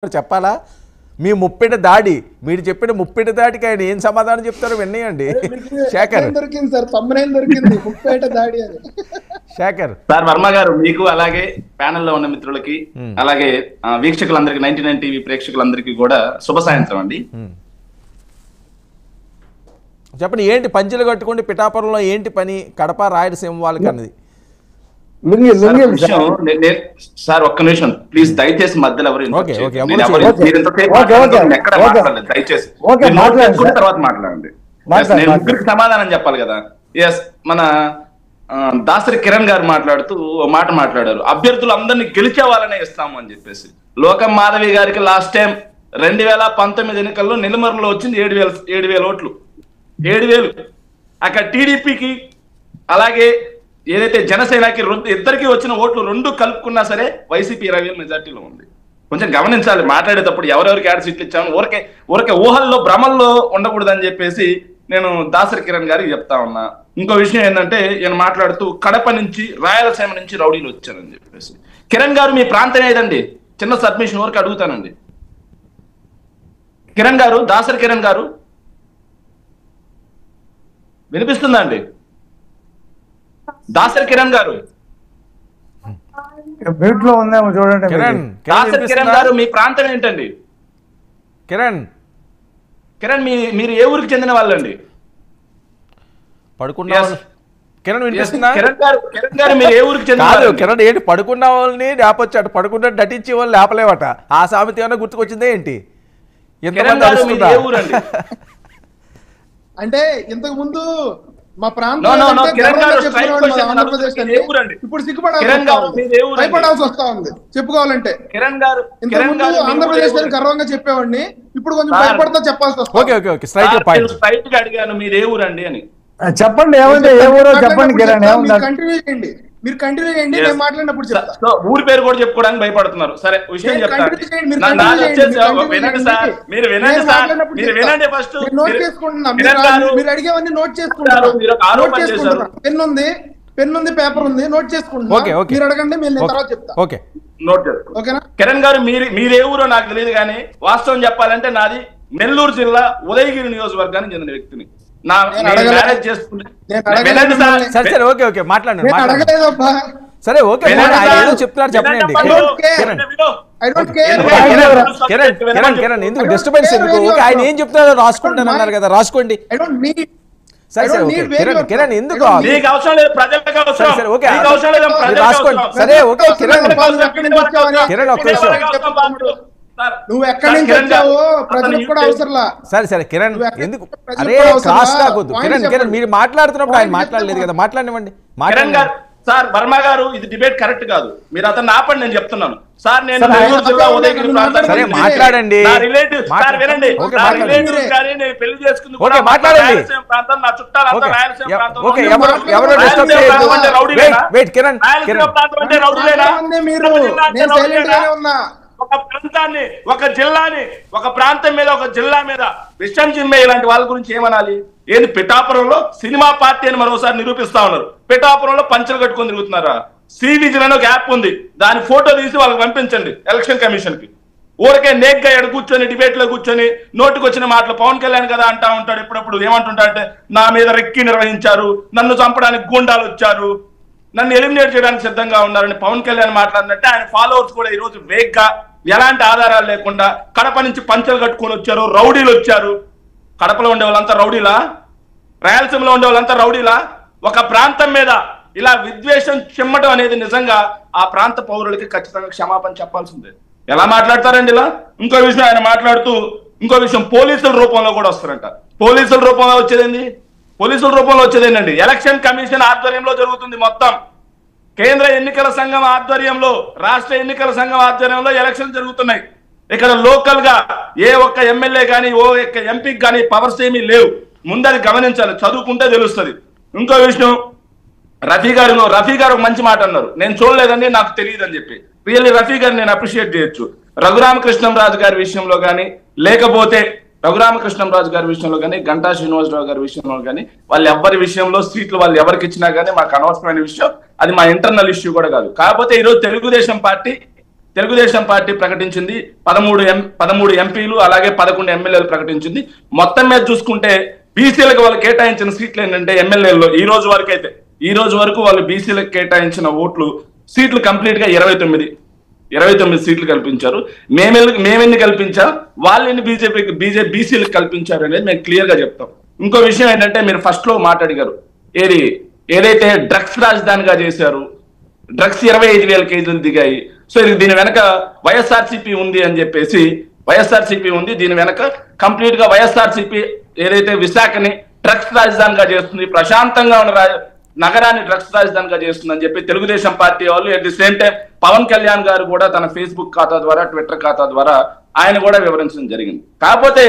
చెప్పాలా? మీ ముప్పెట దాడి మీరు చెప్పిన ముప్పెట దాడికి ఆయన ఏం సమాధానం చెప్తారో విన్నాయండి. శేఖర్ దొరికింది సార్, తమ్మునేం దొరికింది ముప్పేట దాడి అని. శేఖర్ సార్ వర్మ గారు, మీకు అలాగే ప్యానెల్లో ఉన్న మిత్రులకి అలాగే వీక్షకులందరికీ 99 టీవీ ప్రేక్షకులందరికీ కూడా శుభ సాయంత్రం అండి. చెప్పండి, ఏంటి పంచెలు కట్టుకోండి పిఠాపురంలో ఏంటి పని కడప రాయలసీమ వాళ్ళకి అన్నది? సార్ ఒక్క నిమిషం ప్లీజ్, దయచేసి మధ్యలో ఎవరు దయచేసి తర్వాత మాట్లాడండి. నేను ముగ్గురికి సమాధానం చెప్పాలి కదా. ఎస్, మన దాసరి కిరణ్ గారు మాట్లాడుతూ ఓ మాట మాట్లాడారు, అభ్యర్థులు అందరినీ గెలిచే వాళ్ళనే ఇస్తాము అని చెప్పేసి. లోకం మాధవి గారికి లాస్ట్ టైం 2019 ఎన్నికల్లో నెల్లిమర్రులో వచ్చింది 7,000 ఓట్లు. 7,000 అక్కడ టీడీపీకి అలాగే ఏదైతే జనసేనకి ఇద్దరికి వచ్చిన ఓట్లు రెండు కలుపుకున్నా సరే వైసీపీ 20,000 మెజార్టీలో ఉంది. కొంచెం గమనించాలి మాట్లాడేటప్పుడు ఎవరెవరికి యాడ్ సీట్లు ఇచ్చాము. ఊరికే ఊహల్లో భ్రమల్లో ఉండకూడదని చెప్పేసి నేను దాసరి కిరణ్ గారికి చెప్తా ఉన్నా. ఇంకో విషయం ఏంటంటే, ఈయన మాట్లాడుతూ కడప నుంచి రాయలసీమ నుంచి రౌడీలు వచ్చారని చెప్పేసి. కిరణ్ గారు మీ ప్రాంతం ఏదండి? చిన్న సబ్మిషన్ వరకు అడుగుతానండి. కిరణ్ గారు, దాసరి కిరణ్ గారు వినిపిస్తుందా అండి? దాసరి కిరణ్ గారు మ్యూట్ లో ఉందేమో చూడండి. దాసరి కిరణ్ గారు మీ ప్రాంతం ఏంటండి? కిరణ్ మీరు ఏ ఊరికి చెందిన వాళ్ళండి? పడుకున్నా కిరణ్ వినిపిస్తుందా? కిరణ్ గారు మీరు ఏ ఊరికి చెందిన? కిరణ్ ఏంటి పడుకున్న వాళ్ళని లేపొచ్చాడు, పడుకున్న నటించే వాళ్ళు లేపలేవట. ఆ సామెత ఏమైనా గుర్తుకొచ్చిందే ఏంటి? ఏ ఊరండి? అంటే ఇంతకు ముందు మా ప్రాంతం ఇప్పుడు భయపడాల్సి వస్తా ఉంది చెప్పుకోవాలంటే. ఆంధ్రప్రదేశ్ గర్వంగా చెప్పేవాడిని, ఇప్పుడు కొంచెం భయపడతా చెప్పాల్సి వస్తుంది. అడిగాను మీరు ఏ ఊరండి అని. చెప్పండి, ఏమంటే ఏ ఊరో చెప్పండి కిరణ్. కంటిన్యూ చేయండి, మీరు కంటిన్యూ చేయండి, నేను మాట్లాడినప్పుడు చెప్తా. ఊరి పేరు కూడా చెప్పుకోవడానికి భయపడుతున్నారు. సరే విషయం చెప్తాను, మీరు వినండి ఫస్ట్. నోట్ చేసుకుంటున్నా, మీరు అడిగేవన్నీ నోట్ చేసుకుంటారు. పెన్ ఉంది, పేపర్ ఉంది, నోట్ చేసుకుంటున్నా. మీరు అడగండి, నేను తర్వాత చెప్తా. నోట్ చేసుకో. ఓకేనా? కిరణ్ గారు మీరే ఊరో నాకు తెలియదు కానీ వాస్తవం చెప్పాలంటే నాది నెల్లూరు జిల్లా ఉదయగిరి నియోజకవర్గానికి చెందిన వ్యక్తిని. సరే ఓకే, ఏదో చెప్తున్నారు చెప్పండి. కిరణ్ ఎందుకు డిస్టర్బెన్స్ ఎందుకు? ఓకే, ఆయన ఏం చెప్తున్నారో రాసుకుంటాను అన్నారు కదా, రాసుకోండి. సరే ఓకే కిరణ్ ఎందుకు సరే ఓకే రాసుకోండి. సరే ఓకే కిరణ్ ఒక్క నిమిషం. నువ్వు ఎక్కడి నుంచి వచ్చావో ప్రజలకు కూడా అవసరంలా. సరే కిరణ్ ఎందుకు? అరే క్రాస్ కాకూడదు కిరణ్ మీరు మాట్లాడుతున్నప్పుడు ఆయన మాట్లాడలేదు కదా, మాట్లాడివ్వండి. సార్ వర్మ గారు, ఇది డిబేట్ కరెక్ట్ కాదు. మీరు అతను ఆపండి, నేను చెప్తున్నాను. సార్ నేను సరే మాట్లాడండి, పెళ్లి చేసుకుంది ఒక ప్రాంతాన్ని, ఒక జిల్లాని, ఒక ప్రాంతం మీద, ఒక జిల్లా మీద విషం చిమ్మే ఇలాంటి వాళ్ళ గురించి ఏమనాలి? ఏది పిఠాపురంలో సినిమా పార్టీ అని మరోసారి నిరూపిస్తా ఉన్నారు. పిఠాపురంలో పంచలు కట్టుకొని తిరుగుతున్నారా? సి విజిల్ అని ఒక యాప్ ఉంది, దాని ఫోటో తీసి వాళ్ళకి పంపించండి ఎలక్షన్ కమిషన్ కి. ఊరికే నేగ్గా ఎడ కూర్చొని డిబేట్ లో కూర్చొని నోటికి వచ్చిన మాటలు పవన్ కళ్యాణ్ కదా అంటా ఉంటాడు. ఎప్పుడప్పుడు ఏమంటుంటాడంటే, నా మీద రెక్కి నిర్వహించారు, నన్ను చంపడానికి గూండాలు వచ్చారు, నన్ను ఎలిమినేట్ చేయడానికి సిద్ధంగా ఉన్నారని పవన్ కళ్యాణ్ మాట్లాడినట్టే ఆయన ఫాలోవర్స్ కూడా ఈ రోజు వేగ్గా ఎలాంటి ఆధారాలు లేకుండా కడప నుంచి పంచలు కట్టుకొని వచ్చారు, రౌడీలు వచ్చారు. కడపలో ఉండే వాళ్ళంతా రౌడీలా? రాయలసీమలో ఉండే వాళ్ళంతా రౌడీలా? ఒక ప్రాంతం మీద ఇలా విద్వేషం చిమ్మటం అనేది నిజంగా ఆ ప్రాంత పౌరులకి ఖచ్చితంగా క్షమాపణ చెప్పాల్సిందే. ఎలా మాట్లాడతారండి ఇలా? ఇంకో విషయం ఆయన మాట్లాడుతూ, పోలీసుల రూపంలో కూడా వస్తారంట. పోలీసుల రూపంలో వచ్చేదేంటండి? ఎలక్షన్ కమిషన్ ఆధ్వర్యంలో జరుగుతుంది మొత్తం. కేంద్ర ఎన్నికల సంఘం ఆధ్వర్యంలో, రాష్ట్ర ఎన్నికల సంఘం ఆధ్వర్యంలో ఎలక్షన్ జరుగుతున్నాయి. ఇక్కడ లోకల్ గా ఏ ఒక్క ఎమ్మెల్యే కానీ ఓ ఒక్క ఎంపీకి కానీ పవర్స్ ఏమీ లేవు. ముందది గమనించాలి, చదువుకుంటే తెలుస్తుంది. ఇంకో విషయం, రఫీ గారు మంచి మాట అన్నారు, నేను చూడలేదండి నాకు తెలియదు అని చెప్పి. రియల్లీ రఫీ గారిని నేను అప్రిషియేట్ చేయొచ్చు. రఘురామకృష్ణంరాజు గారి విషయంలో కానీ, లేకపోతే రఘురామకృష్ణంరాజు గారి విషయంలో కానీ, గంటా శ్రీనివాసరావు గారి విషయంలో కానీ, వాళ్ళు ఎవరి విషయంలో సీట్లు వాళ్ళు ఎవరికి ఇచ్చినా కానీ మాకు అనవసరమైన విషయం, అది మా ఇంటర్నల్ ఇష్యూ కూడా కాదు. కాకపోతే ఈరోజు తెలుగుదేశం పార్టీ తెలుగుదేశం పార్టీ ప్రకటించింది 13 ఎంపీలు అలాగే 11 ఎమ్మెల్యేలు ప్రకటించింది. మొత్తం మీద చూసుకుంటే బీసీలకు వాళ్ళు కేటాయించిన సీట్లు ఏంటంటే ఎమ్మెల్యేల్లో ఈ రోజు వరకు వాళ్ళు బీసీలకు కేటాయించిన సీట్లు కంప్లీట్ గా 29 సీట్లు కల్పించారు. మేమెన్ని కల్పించా, వాళ్ళని బీసీలకు కల్పించారు అనేది మేము క్లియర్ గా చెప్తాం. ఇంకో విషయం ఏంటంటే మీరు ఫస్ట్ లో మాట్లాడిగారు ఏదైతే డ్రగ్స్ రాజధానిగా చేశారు, డ్రగ్స్ 25,000 కేజీలు దిగాయి. సో దీని వెనక వైఎస్ఆర్సీపీ ఉంది అని చెప్పేసి దీని వెనక కంప్లీట్ గా వైఎస్ఆర్సీపీ ఏదైతే విశాఖని డ్రగ్స్ రాజధానిగా చేస్తుంది, ప్రశాంతంగా ఉన్న నగరాన్ని డ్రగ్స్ రాజధానిగా చేస్తుందని చెప్పి తెలుగుదేశం పార్టీ వాళ్ళు at the same time Pawan Kalyan గారు కూడా తన ఫేస్బుక్ ఖాతా ద్వారా ట్విట్టర్ ఖాతా ద్వారా ఆయన కూడా వివరించడం జరిగింది. కాకపోతే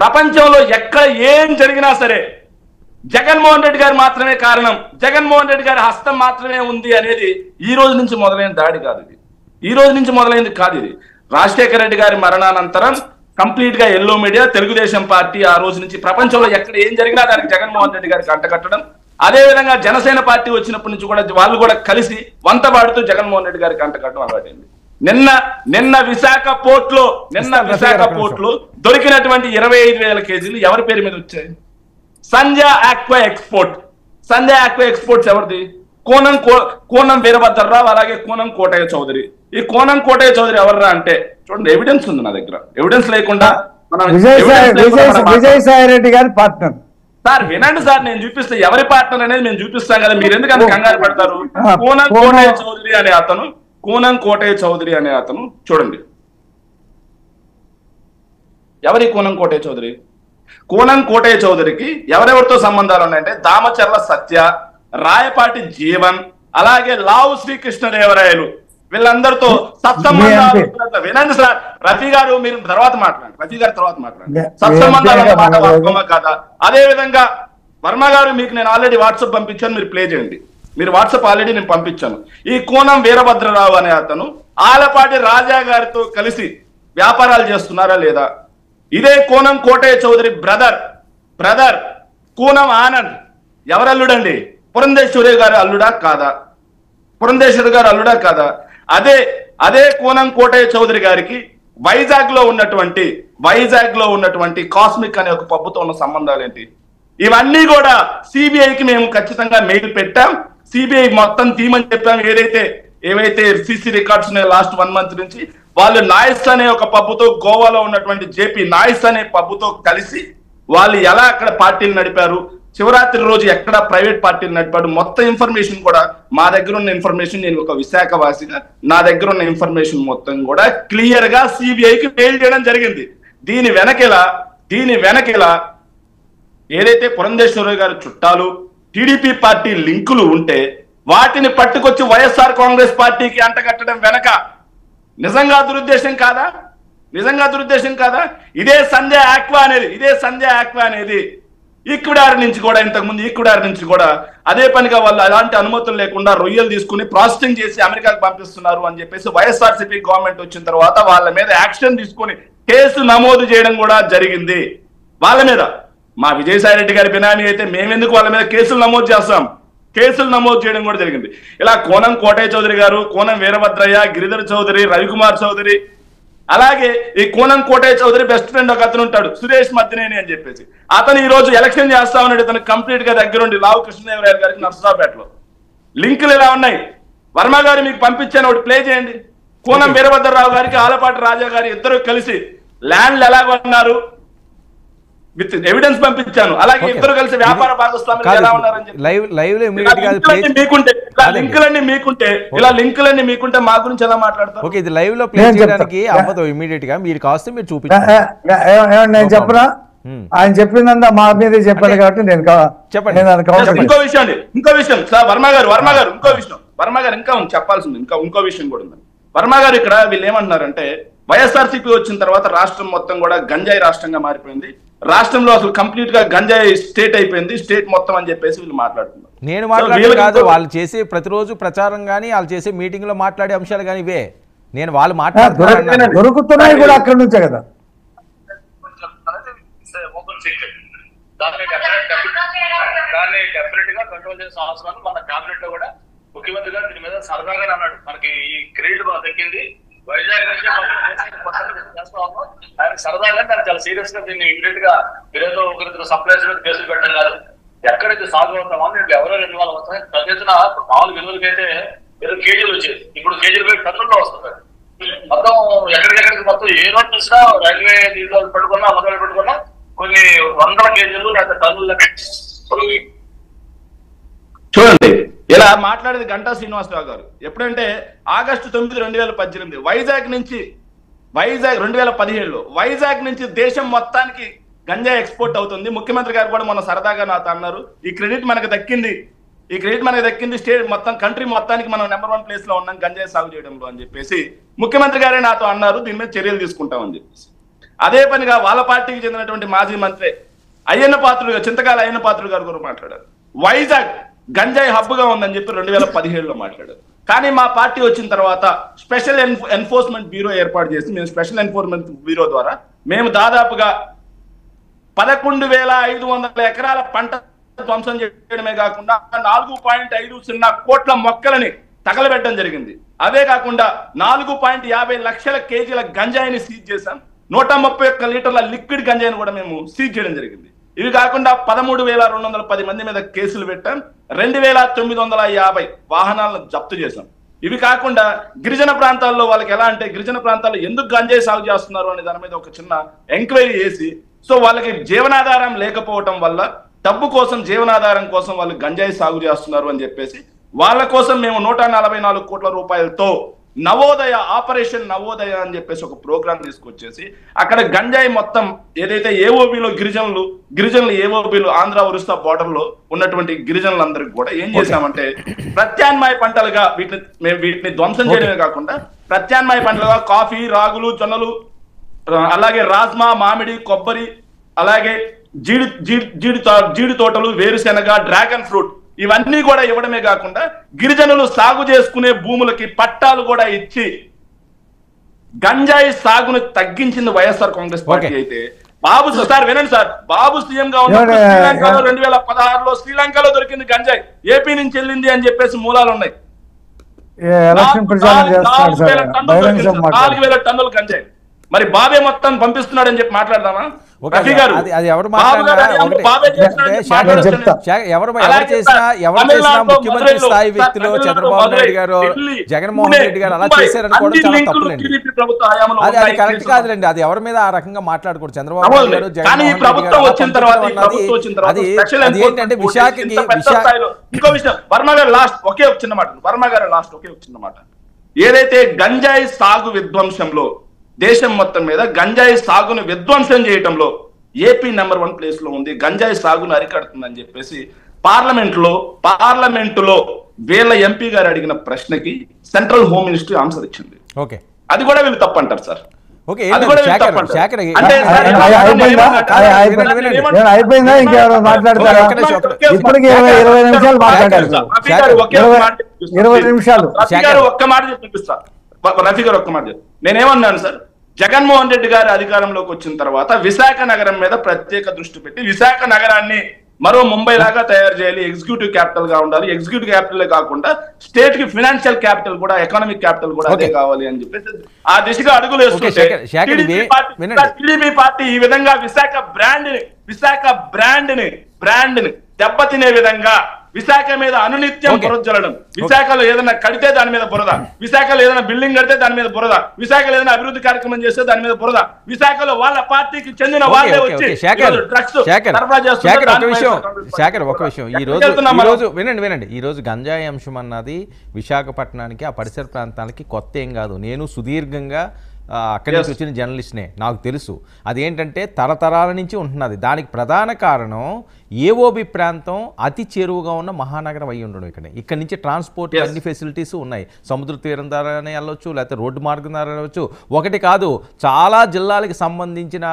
ప్రపంచంలో ఎక్కడ ఏం జరిగినా సరే జగన్మోహన్ రెడ్డి గారు మాత్రమే కారణం, జగన్మోహన్ రెడ్డి గారి హస్తం మాత్రమే ఉంది అనేది ఈ రోజు నుంచి మొదలైన దాడి కాదు ఇది. రాజశేఖర రెడ్డి గారి మరణానంతరం కంప్లీట్ గా ఎల్లో మీడియా తెలుగుదేశం పార్టీ ఆ రోజు నుంచి ప్రపంచంలో ఎక్కడ ఏం జరిగినా దానికి జగన్మోహన్ రెడ్డి గారికి అంటగట్టడం, అదే విధంగా జనసేన పార్టీ వచ్చినప్పటి నుంచి కూడా వాళ్ళు కూడా కలిసి వంతబాడుతూ జగన్మోహన్ రెడ్డి గారికి అంటగట్టడం అలవాటైంది. నిన్న విశాఖ పోర్ట్ లో దొరికినటువంటి 25,000 కేజీలు ఎవరి పేరు మీద వచ్చాయి? సంజయ్ ఆక్వా ఎక్స్పోర్ట్స్ ఎవరిది? కోనం వీరభద్రరావు అలాగే కోనం కోటయ్య చౌదరి. ఈ కోనం కోటయ్య చౌదరి ఎవర్రా అంటే చూడండి, ఎవిడెన్స్ ఉంది నా దగ్గర. ఎవిడెన్స్ లేకుండా విజయసాయి రెడ్డి గారి పార్ట్నర్ సార్ వినండి సార్, నేను చూపిస్తే ఎవరి పార్ట్నర్ అనేది నేను చూపిస్తాను కదా, మీరు ఎందుకంటే కంగారు పడతారు. కోనం కోటయ్య చౌదరి అనే అతను చూడండి, ఎవరి కోనం కోటయ్య చౌదరికి ఎవరెవరితో సంబంధాలు ఉన్నాయంటే దామచర్ల సత్య, రాయపాటి జీవన్ అలాగే లావు శ్రీకృష్ణదేవరాయలు, వీళ్ళందరితో సత్సంబంధాలు. వినండి సార్, రఫీ గారు మీరు తర్వాత మాట్లాడండి. సత్సంబంధాలు వాస్తవమా కాదా? అదే విధంగా వర్మ గారు మీకు నేను ఆల్రెడీ వాట్సాప్ పంపించాను, మీరు ప్లే చేయండి. మీరు వాట్సాప్ ఆల్రెడీ నేను పంపించాను. ఈ కోనం వీరభద్రరావు అనే అతను ఆలపాటి రాజా గారితో కలిసి వ్యాపారాలు చేస్తున్నారా లేదా? ఇదే కోనం కోటయ్య చౌదరి బ్రదర్ కూనం ఆనంద్ ఎవరల్లుడండి? పురంధేశ్వరి గారు అల్లుడా కాదా? అదే కోనం కోటయ్య చౌదరి గారికి వైజాగ్ లో ఉన్నటువంటి కాస్మిక్ అనే ఒక పబ్బుతో ఉన్న సంబంధాలు ఏంటి? ఇవన్నీ కూడా సిబిఐకి మేము ఖచ్చితంగా మెయిల్ పెట్టాం. సిబిఐ మొత్తం తీమని చెప్పాం. ఏవైతే సిసి రికార్డ్స్ ఉన్నాయి లాస్ట్ 1 మంత్ నుంచి, వాళ్ళు నాయిస్ అనే ఒక పబ్బుతో, గోవాలో ఉన్నటువంటి జేపీ నాయిస్ అనే పబ్బుతో కలిసి వాళ్ళు ఎలా అక్కడ పార్టీలు నడిపారు, శివరాత్రి రోజు ఎక్కడ ప్రైవేట్ పార్టీలు నడిపాడు, మొత్తం ఇన్ఫర్మేషన్ కూడా మా దగ్గర ఉన్న ఇన్ఫర్మేషన్, నేను ఒక విశాఖ వాసిగా నా దగ్గర ఉన్న ఇన్ఫర్మేషన్ మొత్తం కూడా క్లియర్ గా సిబిఐకి మెయిల్ చేయడం జరిగింది. దీని వెనకెలా ఏదైతే పురంధేశ్వరి గారి చుట్టాలు టీడీపీ పార్టీ లింకులు ఉంటే వాటిని పట్టుకొచ్చి వైఎస్ఆర్ కాంగ్రెస్ పార్టీకి అంటగట్టడం వెనక నిజంగా దురుద్దేశం కాదా? ఇదే సంజయ్ ఆక్వా అనేది ఈక్విడార్ నుంచి కూడా, ఇంతకుముందు ఈక్విడార్ నుంచి కూడా అదే పనిగా వాళ్ళు అలాంటి అనుమతులు లేకుండా రొయ్యలు తీసుకుని ప్రాసెసింగ్ చేసి అమెరికాకు పంపిస్తున్నారు అని చెప్పేసి వైఎస్ఆర్సీపీ గవర్నమెంట్ వచ్చిన తర్వాత వాళ్ళ మీద యాక్షన్ తీసుకుని కేసు నమోదు చేయడం కూడా జరిగింది. వాళ్ళ మీద మా విజయసాయి రెడ్డి గారి బినామీ అయితే మేమెందుకు వాళ్ళ మీద కేసులు నమోదు చేస్తాం? కేసులు నమోదు చేయడం కూడా జరిగింది. ఇలా కోనం కోటయ్య చౌదరి గారు, కోనం వీరభద్రయ్య, గిరిధర్ చౌదరి, రవికుమార్ చౌదరి, అలాగే ఈ కోనం కోటయ్య చౌదరి బెస్ట్ ఫ్రెండ్ ఒక అతను ఉంటాడు సురేష్ మద్దినేని అని చెప్పేసి, అతను ఈ రోజు ఎలక్షన్ చేస్తా ఉన్నాడు. ఇతను కంప్లీట్ గా దగ్గరుండి లావు కృష్ణదేవరాయలు గారికి నర్సరావుపేటలో లింకులు ఇలా ఉన్నాయి. వర్మ గారు మీకు పంపించాను, ఒకటి ప్లే చేయండి. కోనం వీరభద్రరావు గారికి ఆలపాటి రాజా గారి ఇద్దరు కలిసి ల్యాండ్లు ఎలా కొన్నారు విత్ ఎవిడెన్స్ పంపించాను. అలాగే ఇద్దరు కలిసి వ్యాపార భాగస్వాములు ఎలా ఉన్నారని చెప్పి ఇలా లింకులన్నీ మీకుంటే మా గురించి ఎలా మాట్లాడతారు? ఓకే, ఇది లైవ్ లో ప్లే చేయడానికి అవ్వదు. ఇమీడియట్ గా మీరు కాస్త మీరు చూపించండి. నేను చెప్పరా? ఆయన చెప్పిందంతా మా మీద చెప్పాడు కాబట్టి నేను చెప్పండి. ఇంకో విషయం సార్, వర్మ గారు ఇంకా చెప్పాల్సింది ఇంకో విషయం కూడా ఉంది. వర్మ గారు ఇక్కడ వీళ్ళు ఏమంటున్నారంటే వైఎస్ఆర్సీపీ వచ్చిన తర్వాత రాష్ట్రం మొత్తం కూడా గంజాయి రాష్ట్రంగా మారిపోయింది, రాష్ట్రంలో అసలు కంప్లీట్ గా గంజాయి స్టేట్ అయిపోయింది, స్టేట్ మొత్తం అని చెప్పేసి వీళ్ళు మాట్లాడుతున్నారు. నేను మాట్లాడేది కాదు, వాళ్ళు చేసే ప్రతిరోజు ప్రచారం కానీ వాళ్ళు చేసే మీటింగ్ లో మాట్లాడే అంశాలు కానీ ఇవే. నేను వాళ్ళు మాట్లాడుతున్నాను దొరుకుతున్నాయి కూడా అక్కడ నుంచే కదా. దాన్ని డెఫినెట్ గా కంట్రోల్ చేసే అవసరం మన క్యాబినెట్ లో కూడా ముఖ్యమంత్రి గారు దీని మీద సరదాగానే అన్నాడు, మనకి ఈ క్రెడిట్ దక్కింది వైజాగ్ నుంచి ఆయన సరదాగా దాన్ని చాలా సీరియస్ గా దీన్ని ఇమీడియట్ గా ఏదో ఒకరిద్దరు సప్లైస్ మీద కేసులు పెట్టడం కాదు, ఎక్కడైతే సాగు అవుతామో దీంట్లో ఎవరో 2 వాళ్ళు వస్తాయి. పెద్ద ఎత్తున మామూలు విలువలకైతే ఏదో కేజీలు వచ్చేది, ఇప్పుడు కేజీలు పోయి టన్నుల్లో వస్తుంది. మొత్తం ఎక్కడికెక్కడికి మొత్తం ఏ రోడ్ చూసినా రైల్వే దీంట్లో పెట్టుకున్నా మొదలు పెట్టుకున్నా కొన్ని వందల కేజీలు లేదా టన్నుల. చూడండి ఇలా మాట్లాడేది గంటా శ్రీనివాసరావు గారు ఎప్పుడంటే ఆగస్టు 9, 2018 వైజాగ్ 2017లో వైజాగ్ నుంచి దేశం మొత్తానికి గంజాయి ఎక్స్పోర్ట్ అవుతుంది. ముఖ్యమంత్రి గారు కూడా మొన్న సరదాగా నాతో అన్నారు, ఈ క్రెడిట్ మనకు దక్కింది స్టేట్ మొత్తం కంట్రీ మొత్తానికి మనం నెంబర్ 1 ప్లేస్ లో ఉన్నాం గంజాయి సాగు చేయడంలో అని చెప్పేసి ముఖ్యమంత్రి గారే నాతో అన్నారు, దీని మీద చర్యలు తీసుకుంటామని చెప్పేసి. అదే పనిగా వాళ్ళ పార్టీకి చెందినటువంటి మాజీ మంత్రి చింతకాల అయ్యన్న పాత్రుడు గారు కూడా మాట్లాడారు, వైజాగ్ గంజాయి హబ్ గా ఉందని చెప్పి 2017లో మాట్లాడారు. కానీ మా పార్టీ వచ్చిన తర్వాత స్పెషల్ ఎన్ఫోర్స్మెంట్ బ్యూరో ఏర్పాటు చేసి మేము స్పెషల్ ఎన్ఫోర్స్మెంట్ బ్యూరో ద్వారా మేము దాదాపుగా 11,500 ఎకరాల పంట ధ్వంసం చేయడమే కాకుండా 4.50 కోట్ల మొక్కలని తగలబెట్టడం జరిగింది. అవే కాకుండా 4.50 లక్షల కేజీల గంజాయిని సీజ్ చేశాం. 131 లీటర్ల లిక్విడ్ గంజాయిని కూడా మేము సీజ్ చేయడం జరిగింది. ఇవి కాకుండా 13,210 మంది మీద కేసులు పెట్టాం. 2,950 వాహనాలను జప్తు చేశాం. ఇవి కాకుండా గిరిజన ప్రాంతాల్లో వాళ్ళకి ఎలా అంటే గిరిజన ప్రాంతాల్లో ఎందుకు గంజాయి సాగు చేస్తున్నారు అనే దాని మీద ఒక చిన్న ఎంక్వైరీ చేసి, సో వాళ్ళకి జీవనాధారం లేకపోవటం వల్ల డబ్బు కోసం జీవనాధారం కోసం వాళ్ళు గంజాయి సాగు చేస్తున్నారు అని చెప్పేసి వాళ్ళ కోసం మేము 144 కోట్ల రూపాయలతో నవోదయ ఆపరేషన్ నవోదయ అని చెప్పేసి ఒక ప్రోగ్రామ్ తీసుకొచ్చేసి అక్కడ గంజాయి మొత్తం ఏదైతే ఏఓబిలో గిరిజనులు ఏఓబిలు ఆంధ్ర ఒరిస్సా బార్డర్ లో ఉన్నటువంటి గిరిజనులందరికీ కూడా ఏం చేశామంటే ప్రత్యామ్నాయ పంటలుగా వీటిని ధ్వంసం చేయడమే కాకుండా ప్రత్యామ్నాయ పంటలుగా కాఫీ, రాగులు, జొన్నలు, అలాగే రాజ్మా, మామిడి, కొబ్బరి, అలాగే జీడి తోటలు, వేరుశెనగ, డ్రాగన్ ఫ్రూట్ ఇవన్నీ కూడా ఇవ్వడమే కాకుండా గిరిజనులు సాగు చేసుకునే భూములకి పట్టాలు కూడా ఇచ్చి గంజాయి సాగును తగ్గించింది వైఎస్ఆర్ కాంగ్రెస్ పార్టీ. అయితే బాబు సార్ వినండి సార్, బాబు సీఎం గా ఉన్నప్పుడు శ్రీలంకలో 2016లో శ్రీలంకలో దొరికింది గంజాయి, ఏపీ నుంచి వెళ్ళింది అని చెప్పేసి మూలాలు ఉన్నాయి. 4,000 టన్నులు గంజాయి. మరి బాబే మొత్తం పంపిస్తున్నాడని చెప్పి మాట్లాడదామా? రఫీ గారు ముఖ్యమంత్రి స్థాయి వ్యక్తులు చంద్రబాబు నాయుడు గారు, జగన్మోహన్ రెడ్డి గారు అలా చేశారనుకోవడం చాలా తప్పులేండి. అది కరెక్ట్ కాదులేండి. అది ఎవరి మీద ఆ రకంగా మాట్లాడకూడదు. చంద్రబాబు నాయుడు గారు, జగన్మోహన్ రెడ్డి గారు అది ఏంటంటే విశాఖకి ఇంకో విషయం వర్మ గారు లాస్ట్ ఒకే ఒక చిన్న మాట ఏదైతే గంజాయి సాగు విధ్వంసంలో దేశం మొత్తం మీద గంజాయి సాగును విధ్వంసం చేయటంలో ఏపీ నెంబర్ 1 ప్లేస్ లో ఉంది, గంజాయి సాగును అరికడుతుందని చెప్పేసి పార్లమెంటులో వీళ్ళ ఎంపీ గారు అడిగిన ప్రశ్నకి సెంట్రల్ హోమ్ మినిస్ట్రీ ఆన్సర్ ఇచ్చింది. ఓకే, అది కూడా వీళ్ళు తప్పంటారు సార్. అయిపోయిందా? ఇంకెవరో మాట్లాడతారా? ఇప్పటికి 20 నిమిషాలు మాట్లాడారు. 20 నిమిషాలు. ఒక్క మాట చెప్పిస్తా రఫీ గారు, ఒక్క మాట చెప్పి నేనేమన్నాను సార్, జగన్మోహన్ రెడ్డి గారు అధికారంలోకి వచ్చిన తర్వాత విశాఖ నగరం మీద ప్రత్యేక దృష్టి పెట్టి విశాఖ నగరాన్ని మరో ముంబై లాగా తయారు చేయాలి, ఎగ్జిక్యూటివ్ క్యాపిటల్ గా ఉండాలి, ఎగ్జిక్యూటివ్ క్యాపిటల్ కాకుండా స్టేట్ కి ఫైనాన్షియల్ క్యాపిటల్ కూడా, ఎకనామిక్ క్యాపిటల్ కూడా అదే కావాలి అని చెప్పేసి ఆ దిశగా అడుగులు వేస్తుంటే టీడీపీ పార్టీ ఈ విధంగా విశాఖ బ్రాండ్ ని దెబ్బతినే విధంగా విశాఖ మీద అనునిత్యం బురద జల్లడం, విశాఖలో ఏదైనా కడితే దాని మీద బురద, విశాఖలో ఏదైనా బిల్డింగ్ కడితే దాని మీద బురద, విశాఖలో ఏదైనా అభివృద్ధి కార్యక్రమం చేస్తే దాని మీద బురద, విశాఖలో వాళ్ళ పార్టీకి చెందిన వాళ్ళే వచ్చి డ్రగ్స్ సరఫరా చేస్తున్నారు. ఒక విషయం వినండి. ఈ రోజు గంజాయి అంశం అన్నది విశాఖపట్నానికి ఆ పరిసర ప్రాంతాలకి కొత్త ఏం కాదు. నేను సుదీర్ఘంగా అక్కడి నుంచి వచ్చిన జర్నలిస్ట్నే, నాకు తెలుసు. అదేంటంటే తరతరాల నుంచి ఉంటున్నది. దానికి ప్రధాన కారణం ఏఓబి ప్రాంతం అతి చేరువుగా ఉన్న మహానగరం అయి ఉండడం. ఇక్కడి నుంచి ట్రాన్స్పోర్ట్ అన్ని ఫెసిలిటీస్ ఉన్నాయి. సముద్ర తీరం ద్వారానే వెళ్ళొచ్చు, లేకపోతే రోడ్డు మార్గం ద్వారా వెళ్ళవచ్చు. ఒకటి కాదు, చాలా జిల్లాలకు సంబంధించిన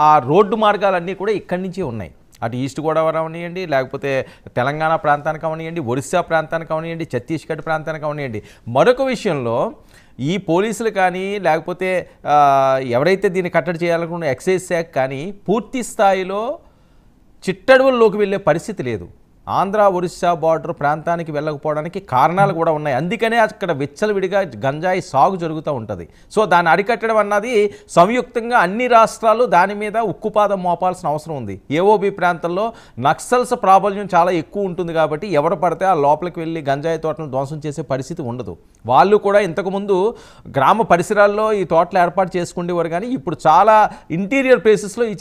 ఆ రోడ్డు మార్గాలన్నీ కూడా ఇక్కడి నుంచే ఉన్నాయి. అటు ఈస్ట్ గోదావరి అవనియండి, లేకపోతే తెలంగాణ ప్రాంతానికి అవనియండి, ఒరిస్సా ప్రాంతానికి అవనియండి, ఛత్తీస్గఢ్ ప్రాంతానికి అవనియండి. మరొక విషయంలో ఈ పోలీసులు కానీ లేకపోతే ఎవరైతే దీన్ని కట్టడి చేయాలనుకున్న ఎక్సైజ్ శాఖ కానీ పూర్తి స్థాయిలో చిట్టడవుల్లోకి వెళ్ళే పరిస్థితి లేదు. ఆంధ్ర ఒరిస్సా బార్డర్ ప్రాంతానికి వెళ్ళకపోవడానికి కారణాలు కూడా ఉన్నాయి. అందుకనే అక్కడ విచ్చలవిడిగా గంజాయి సాగు జరుగుతూ ఉంటుంది. సో దాన్ని అరికట్టడం అన్నది సంయుక్తంగా అన్ని రాష్ట్రాలు దాని మీద ఉక్కుపాదం మోపాల్సిన అవసరం ఉంది. ఏఓబి ప్రాంతంలో నక్సల్స్ ప్రాబల్యం చాలా ఎక్కువ ఉంటుంది కాబట్టి ఎవరు పడితే ఆ లోపలికి వెళ్ళి గంజాయి తోటను ధ్వంసం చేసే పరిస్థితి ఉండదు. వాళ్ళు కూడా ఇంతకుముందు గ్రామ పరిసరాల్లో ఈ తోటలు ఏర్పాటు చేసుకునేవారు, కానీ ఇప్పుడు చాలా ఇంటీరియర్ ప్లేసెస్లో ఈ